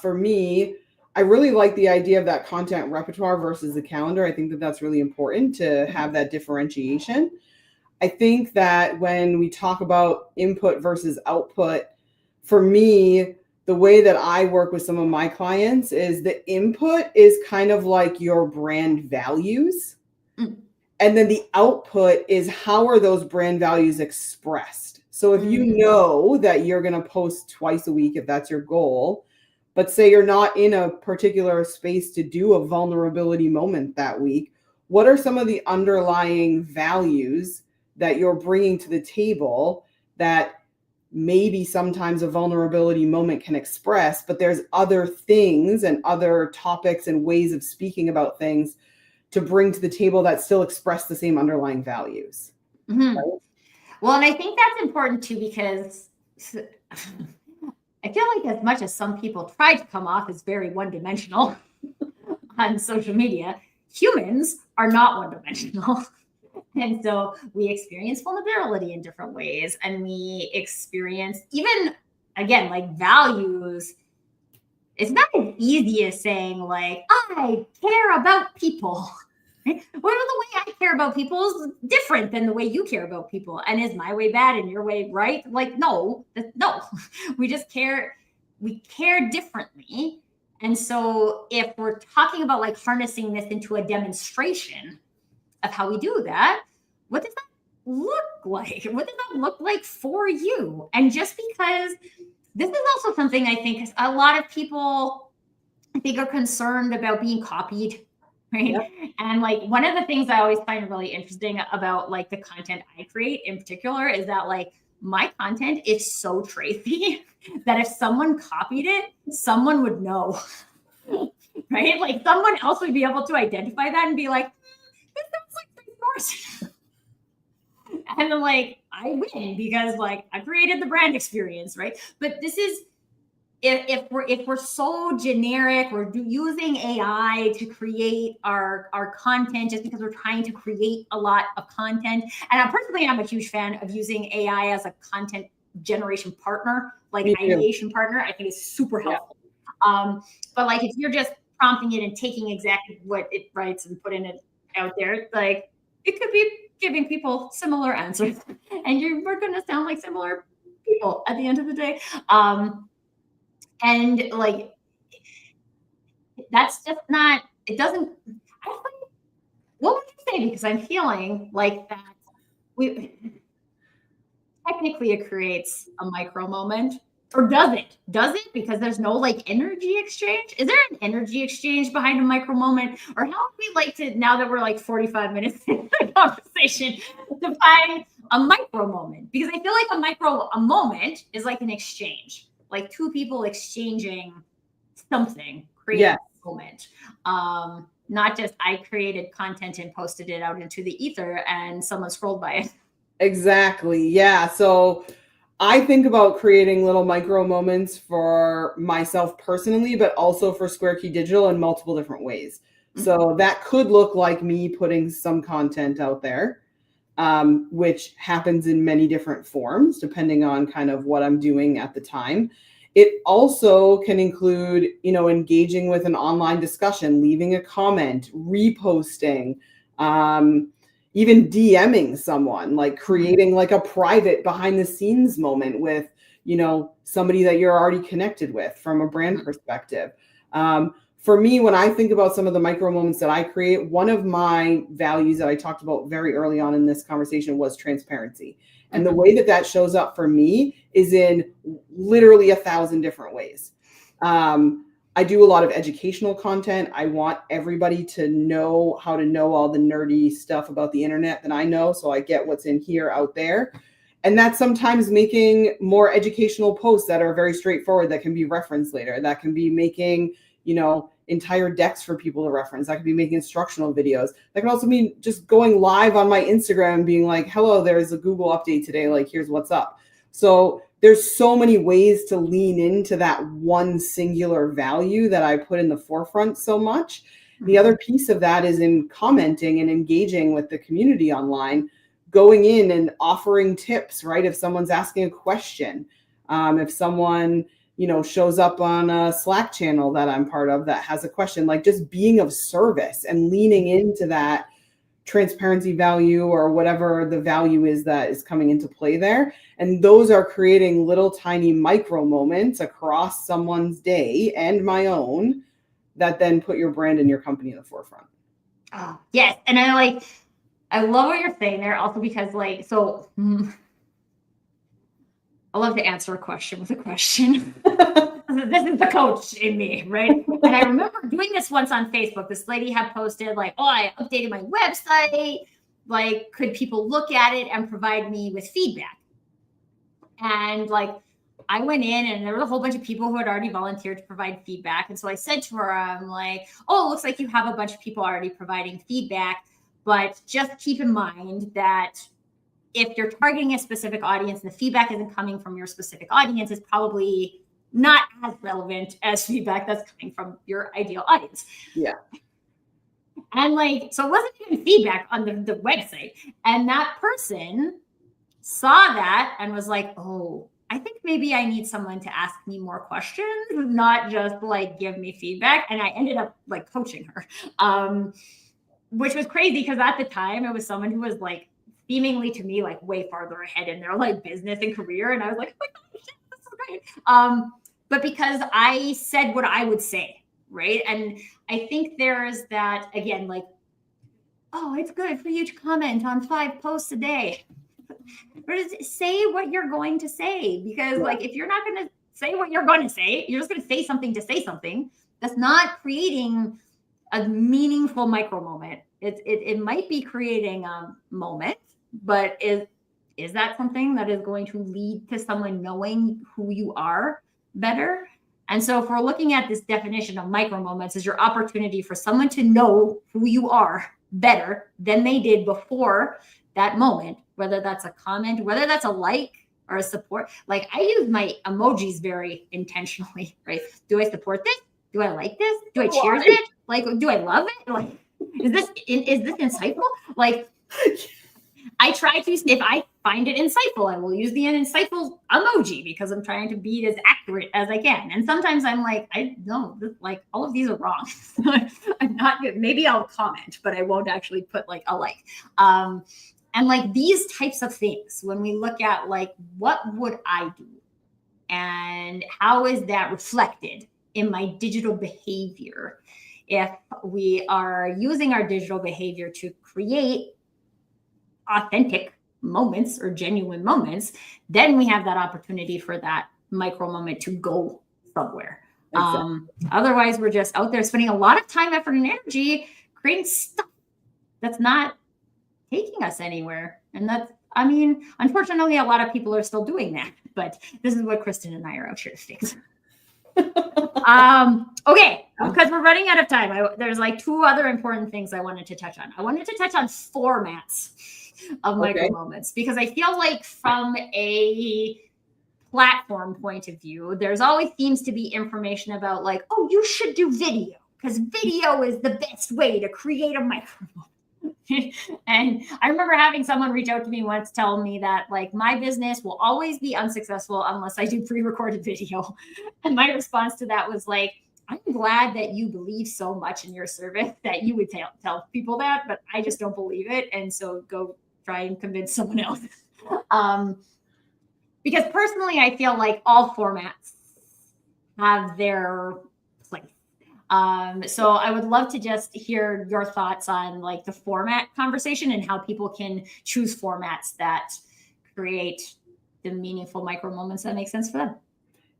B: for me, I really like the idea of that content repertoire versus the calendar. I think that that's really important to have that differentiation. I think that when we talk about input versus output, for me, the way that I work with some of my clients is the input is kind of like your brand values. And then the output is how are those brand values expressed? So if you know that you're going to post twice a week, if that's your goal, but say you're not in a particular space to do a vulnerability moment that week, what are some of the underlying values that you're bringing to the table that maybe sometimes a vulnerability moment can express, but there's other things and other topics and ways of speaking about things to bring to the table that still express the same underlying values.
A: Right? Well, and I think that's important too, because I feel like as much as some people try to come off as very one-dimensional on social media, humans are not one-dimensional. And so we experience vulnerability in different ways. And we experience even, again, like values. It's not as easy as saying like, I care about people. Right? Well, the way I care about people is different than the way you care about people. And is my way bad and your way right? Like, no. We just care. We care differently. And so if we're talking about like harnessing this into a demonstration of how we do that, what does that look like? What does that look like for you? And just because this is also something I think a lot of people, I think, are concerned about being copied, right? Yep. And like one of the things I always find really interesting about like the content I create in particular is that like my content is so Tracy that if someone copied it, someone would know, right? Like someone else would be able to identify that and be like, this sounds like Tracy. And then like I win because like I created the brand experience, right? But this is if we're so generic, we're using AI to create our content just because we're trying to create a lot of content. And I'm a huge fan of using AI as a content generation partner, like ideation partner. I think it's super helpful. Yeah. But like if you're just prompting it and taking exactly what it writes and putting it out there, like it could be giving people similar answers, and we're going to sound like similar people at the end of the day. And like, that's just not, it doesn't, what would you say? Because I'm feeling like that technically it creates a micro moment, or does it? Does it? Because there's no like energy exchange. Is there an energy exchange behind a micro moment? Or how would we like to, now that we're like 45 minutes into the conversation, define a micro moment? Because I feel like a moment is like an exchange. Like two people exchanging something, creating a moment. Not just I created content and posted it out into the ether and someone scrolled by it.
B: Exactly. Yeah. So I think about creating little micro moments for myself personally, but also for Square Key Digital in multiple different ways. Mm-hmm. So that could look like me putting some content out there, which happens in many different forms, depending on kind of what I'm doing at the time. It also can include, engaging with an online discussion, leaving a comment, reposting, even DMing someone, like creating like a private behind the scenes moment with, somebody that you're already connected with from a brand perspective. For me, when I think about some of the micro moments that I create, one of my values that I talked about very early on in this conversation was transparency. And the way that shows up for me is in literally 1,000 different ways. I do a lot of educational content. I want everybody to know how to know all the nerdy stuff about the internet that I know. So I get what's in here out there. And that's sometimes making more educational posts that are very straightforward, that can be referenced later. That can be making, entire decks for people to reference. That could be making instructional videos. That can also mean just going live on my Instagram and being like, hello, there's a Google update today. Like, here's what's up. So there's so many ways to lean into that one singular value that I put in the forefront so much. The other piece of that is in commenting and engaging with the community online, going in and offering tips, right? If someone's asking a question, if someone, shows up on a Slack channel that I'm part of that has a question, like just being of service and leaning into that transparency value or whatever the value is that is coming into play there. And those are creating little tiny micro moments across someone's day and my own that then put your brand and your company in the forefront.
A: Oh, yes. And I love what you're saying there also because I love to answer a question with a question. This is the coach in me, right? And I remember doing this once on Facebook. This lady had posted like, oh, I updated my website. Like, could people look at it and provide me with feedback? And like, I went in and there were a whole bunch of people who had already volunteered to provide feedback. And so I said to her, I'm like, oh, it looks like you have a bunch of people already providing feedback, but just keep in mind that if you're targeting a specific audience and the feedback isn't coming from your specific audience, it's probably not as relevant as feedback that's coming from your ideal audience.
B: Yeah.
A: And like, so it wasn't even feedback on the website. And that person saw that and was like, oh, I think maybe I need someone to ask me more questions, not just like give me feedback. And I ended up like coaching her, which was crazy because at the time it was someone who was like seemingly to me like way farther ahead in their like business and career. And I was like, oh my gosh, this is great. But because I said what I would say, right? And I think there's that again, like, oh, it's good for you to comment on 5 posts a day. Say what you're going to say, because like if you're not going to say what you're going to say, you're just going to say something to say something. That's not creating a meaningful micro moment. It might be creating a moment, but is that something that is going to lead to someone knowing who you are better? And so if we're looking at this definition of micro moments as your opportunity for someone to know who you are better than they did before that moment, whether that's a comment, whether that's a like or a support. Like I use my emojis very intentionally, right? Do I support this? Do I like this? Do I cheers it? Like, do I love it? Like, is this insightful? Like, I try to, if I find it insightful, I will use the insightful emoji because I'm trying to be as accurate as I can. And sometimes I'm like, I don't like all of these are wrong. I'm not good. Maybe I'll comment, but I won't actually put like a like. And like these types of things, when we look at like, what would I do? And how is that reflected in my digital behavior? If we are using our digital behavior to create authentic moments or genuine moments, then we have that opportunity for that micro moment to go somewhere. Exactly. Otherwise, we're just out there spending a lot of time, effort, and energy creating stuff that's not taking us anywhere. And that's, I mean, unfortunately, a lot of people are still doing that, but this is what Kristin and I are out here to fix. Okay, because we're running out of time. There's like 2 other important things I wanted to touch on. I wanted to touch on formats of micro moments, because I feel like from a platform point of view, there's always seems to be information about like, oh, you should do video because video is the best way to create a micro moment. And I remember having someone reach out to me once telling me that like my business will always be unsuccessful unless I do pre-recorded video. And my response to that was like, I'm glad that you believe so much in your service that you would tell people that, but I just don't believe it. And so go try and convince someone else. Because personally, I feel like all formats have their place. So I would love to just hear your thoughts on like the format conversation and how people can choose formats that create the meaningful micro moments that make sense for them.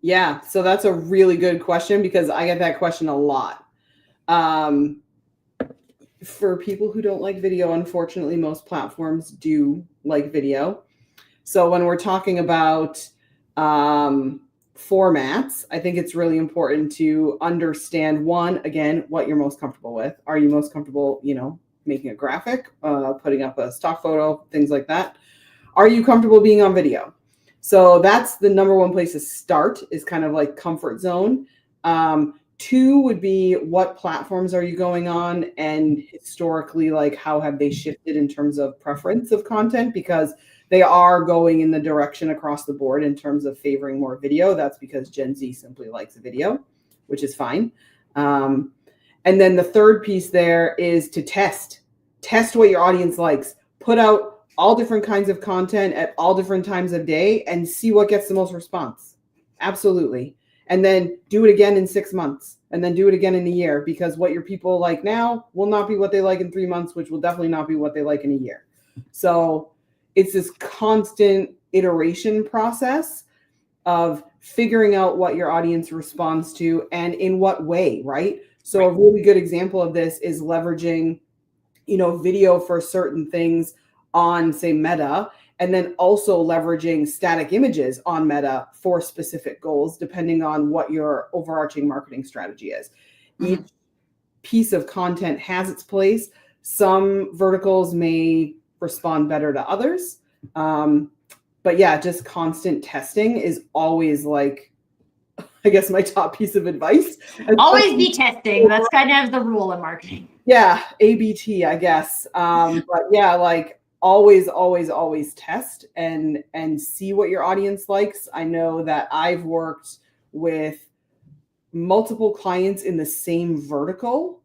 B: Yeah, so that's a really good question because I get that question a lot. For people who don't like video, unfortunately, most platforms do like video. So when we're talking about formats, I think it's really important to understand one, again, what you're most comfortable with. Are you most comfortable, making a graphic, putting up a stock photo, things like that? Are you comfortable being on video? So that's the number one place to start, is kind of like comfort zone. Two would be, what platforms are you going on? And historically, like how have they shifted in terms of preference of content? Because they are going in the direction across the board in terms of favoring more video. That's because Gen Z simply likes video, which is fine. And then the third piece there is to test what your audience likes. Put out all different kinds of content at all different times of day and see what gets the most response. Absolutely. And then do it again in 6 months, and then do it again in a year, because what your people like now will not be what they like in 3 months, which will definitely not be what they like in a year. So it's this constant iteration process of figuring out what your audience responds to and in what way, right? So a really good example of this is leveraging, video for certain things on, say, Meta, and then also leveraging static images on Meta for specific goals, depending on what your overarching marketing strategy is. Mm-hmm. Each piece of content has its place. Some verticals may respond better to others. But yeah, just constant testing is always like, I guess, my top piece of advice.
A: Always be testing. That's kind of the rule in marketing.
B: Yeah, ABT, I guess. But yeah, like always test and see what your audience likes. I know that I've worked with multiple clients in the same vertical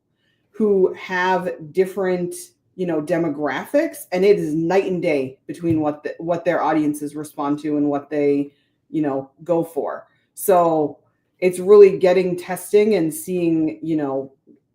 B: who have different demographics, and it is night and day between what their audiences respond to and what they go for. So it's really getting testing and seeing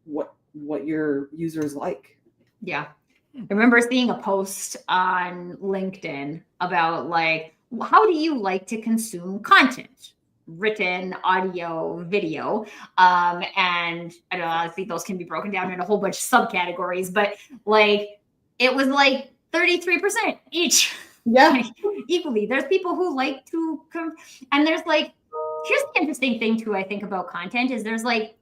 B: what your users like.
A: Yeah, I remember seeing a post on LinkedIn about like, how do you like to consume content? Written, audio, video. And I don't know, I think those can be broken down in a whole bunch of subcategories, but like it was like 33% each.
B: Yeah.
A: Like, equally. There's people who like to and there's like, here's the interesting thing too, I think, about content is there's like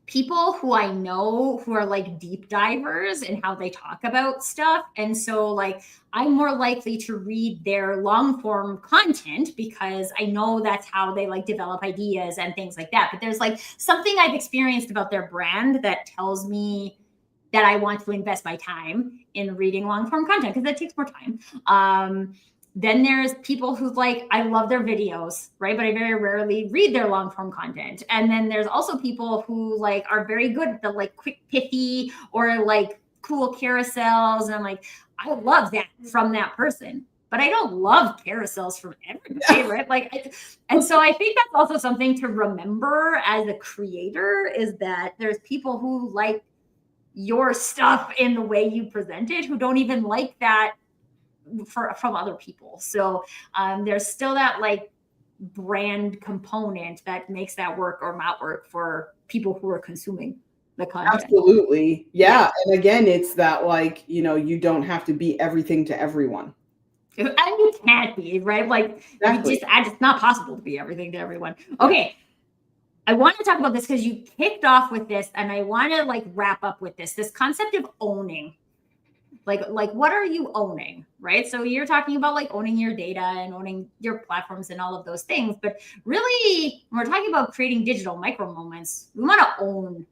A: people who I know who are like deep divers in how they talk about stuff. And so like I'm more likely to read their long form content because I know that's how they like develop ideas and things like that. But there's like something I've experienced about their brand that tells me that I want to invest my time in reading long form content because that takes more time. Then there's people who like, I love their videos, right? But I very rarely read their long form content. And then there's also people who like are very good at the like quick pithy or like cool carousels. And I'm like, I love that from that person, but I don't love carousels from everybody, right? Like, and so I think that's also something to remember as a creator is that there's people who like your stuff in the way you present it, who don't even like that from other people. So there's still that like brand component that makes that work or not work for people who are consuming the content.
B: Absolutely. Yeah. And again, it's that like, you don't have to be everything to everyone.
A: And you can't be, right? Like exactly. It's not possible to be everything to everyone. Okay. I want to talk about this because you kicked off with this and I want to like wrap up with this concept of owning. Like what are you owning, right? So you're talking about like owning your data and owning your platforms and all of those things. But really, when we're talking about creating digital micro moments, we want to own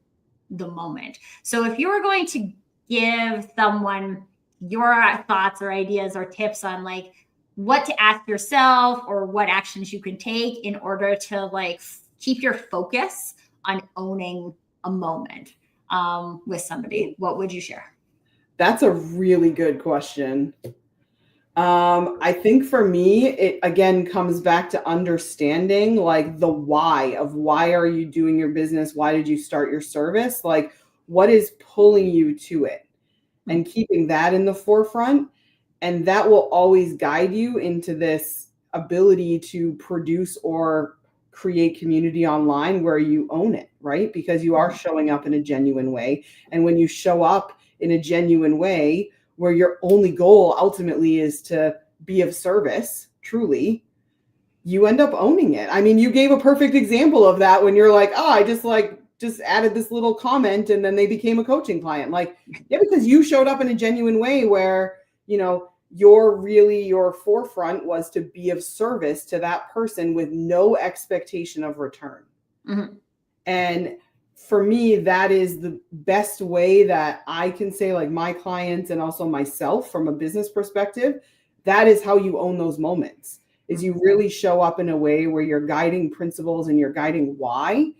A: the moment. So if you were going to give someone your thoughts or ideas or tips on like what to ask yourself or what actions you can take in order to like keep your focus on owning a moment with somebody, what would you share?
B: That's a really good question. I think for me, it again comes back to understanding like the why of why are you doing your business? Why did you start your service? Like, what is pulling you to it? And keeping that in the forefront. And that will always guide you into this ability to produce or create community online where you own it, right? Because you are showing up in a genuine way. And when you show up in a genuine way, where your only goal ultimately is to be of service, truly, you end up owning it. I mean, you gave a perfect example of that when you're like, oh, I just added this little comment and then they became a coaching client. Like, yeah, because you showed up in a genuine way where, you know, your forefront was to be of service to that person with no expectation of return. Mm-hmm. And for me, that is the best way that I can say, like, my clients and also myself from a business perspective, that is how you own those moments, is you really show up in a way where your guiding principles and your guiding why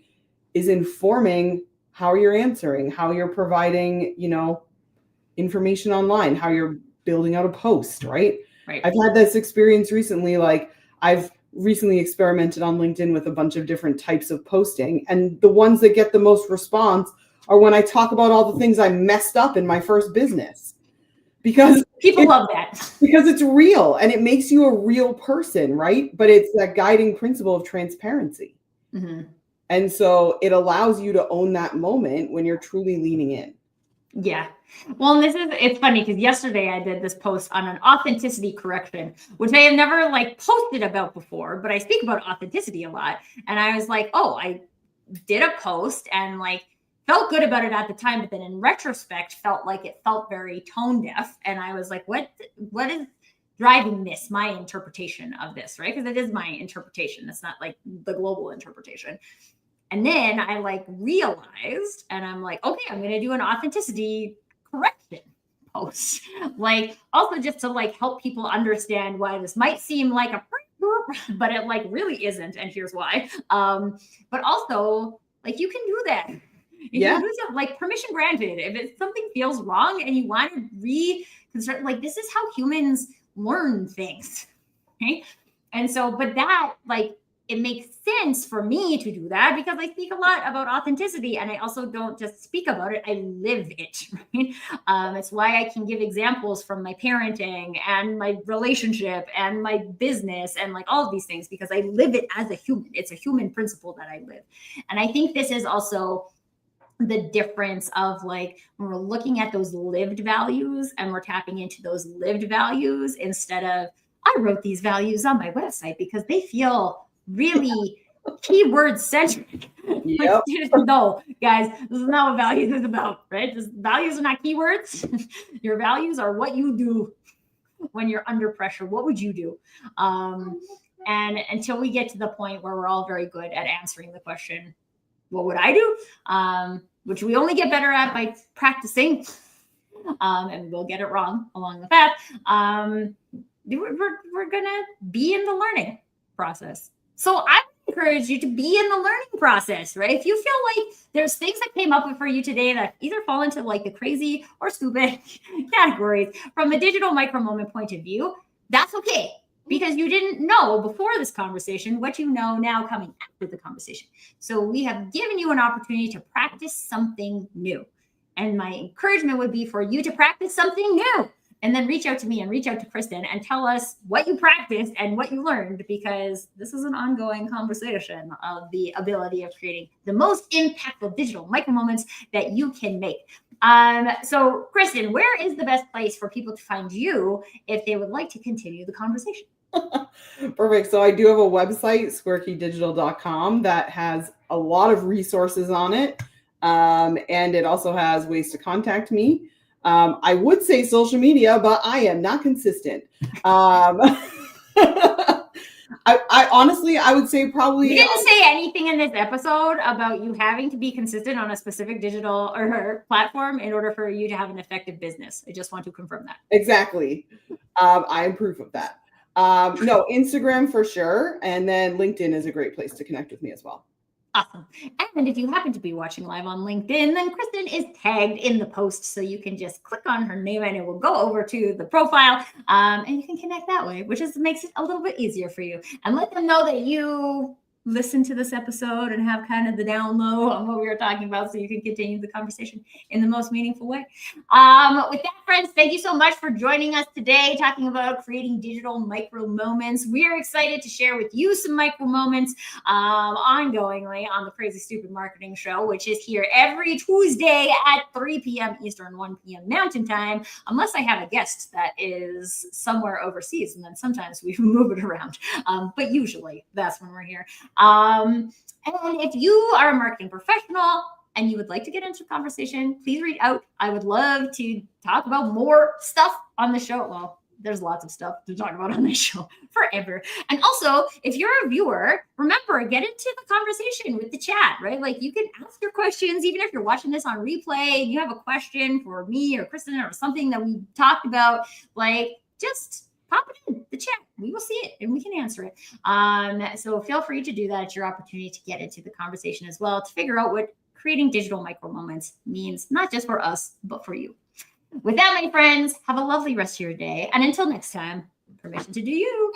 B: is informing how you're answering, how you're providing, you know, information online, how you're building out a post, right? I've had this experience recently, like I've recently experimented on LinkedIn with a bunch of different types of posting. And the ones that get the most response are when I talk about all the things I messed up in my first business. Because
A: people love that.
B: Because it's real and it makes you a real person, right? But it's that guiding principle of transparency. Mm-hmm. And so it allows you to own that moment when you're truly leaning in.
A: Yeah. Well, it's funny because yesterday I did this post on an authenticity correction, which I have never like posted about before, but I speak about authenticity a lot. And I was like, oh, I did a post and like felt good about it at the time, but then in retrospect felt like it felt very tone deaf. And I was like, what is driving this, my interpretation of this, right? Because it is my interpretation. It's not like the global interpretation. And then I like realized, and I'm like, okay, I'm going to do an authenticity correction post. Like also just to like help people understand why this might seem like a, but it like really isn't. And here's why. But also like you can do that. You can do something like permission granted. If something feels wrong and you want to reconstruct, like this is how humans learn things. Okay. And so, but that like, it makes sense for me to do that because I speak a lot about authenticity and I also don't just speak about it, I live it, right? It's why I can give examples from my parenting and my relationship and my business and like all of these things because I live it as a human. It's a human principle that I live. And I think this is also the difference of like when we're looking at those lived values and we're tapping into those lived values instead of I wrote these values on my website because they feel really keyword centric. Yep. No, guys, this is not what values is about, right? Values are not keywords. Your values are what you do when you're under pressure. What would you do? And until we get to the point where we're all very good at answering the question, what would I do? Which we only get better at by practicing. And we'll get it wrong along the path. We're gonna be in the learning process. So I encourage you to be in the learning process, right? If you feel like there's things that came up for you today that either fall into like the crazy or stupid categories from a digital micro moment point of view, that's okay. Because you didn't know before this conversation what you know now coming after the conversation. So we have given you an opportunity to practice something new. And my encouragement would be for you to practice something new. And then reach out to me and reach out to Kristin and tell us what you practiced and what you learned, because this is an ongoing conversation of the ability of creating the most impactful digital micro moments that you can make. So Kristin, where is the best place for people to find you if they would like to continue the conversation?
B: Perfect. So I do have a website, squarkydigital.com, that has a lot of resources on it. And it also has ways to contact me. I would say social media, but I am not consistent. I honestly, I would say probably.
A: We didn't say anything in this episode about you having to be consistent on a specific digital or platform in order for you to have an effective business. I just want to confirm that.
B: Exactly. I am proof of that. No, Instagram for sure. And then LinkedIn is a great place to connect with me as well.
A: Awesome. And if you happen to be watching live on LinkedIn, then Kristin is tagged in the post. So you can just click on her name and it will go over to the profile and you can connect that way, which just makes it a little bit easier for you. And let them know that you listen to this episode and have kind of the down low on what we were talking about so you can continue the conversation in the most meaningful way. With that, friends, thank you so much for joining us today, talking about creating digital micro moments. We are excited to share with you some micro moments ongoingly on the Crazy Stupid Marketing Show, which is here every Tuesday at 3 p.m. Eastern, 1 p.m. Mountain Time, unless I have a guest that is somewhere overseas, and then sometimes we move it around. But usually that's when we're here. And if you are a marketing professional and you would like to get into a conversation, please reach out. I would love to talk about more stuff on the show. Well, there's lots of stuff to talk about on this show forever. And also, if you're a viewer, remember, get into the conversation with the chat, right? Like you can ask your questions, even if you're watching this on replay and you have a question for me or Kristin or something that we talked about, like just pop it in the chat. We will see it and we can answer it. So feel free to do that. It's your opportunity to get into the conversation as well, to figure out what creating digital micro moments means, not just for us, but for you. With that, my friends, have a lovely rest of your day. And until next time, permission to do you.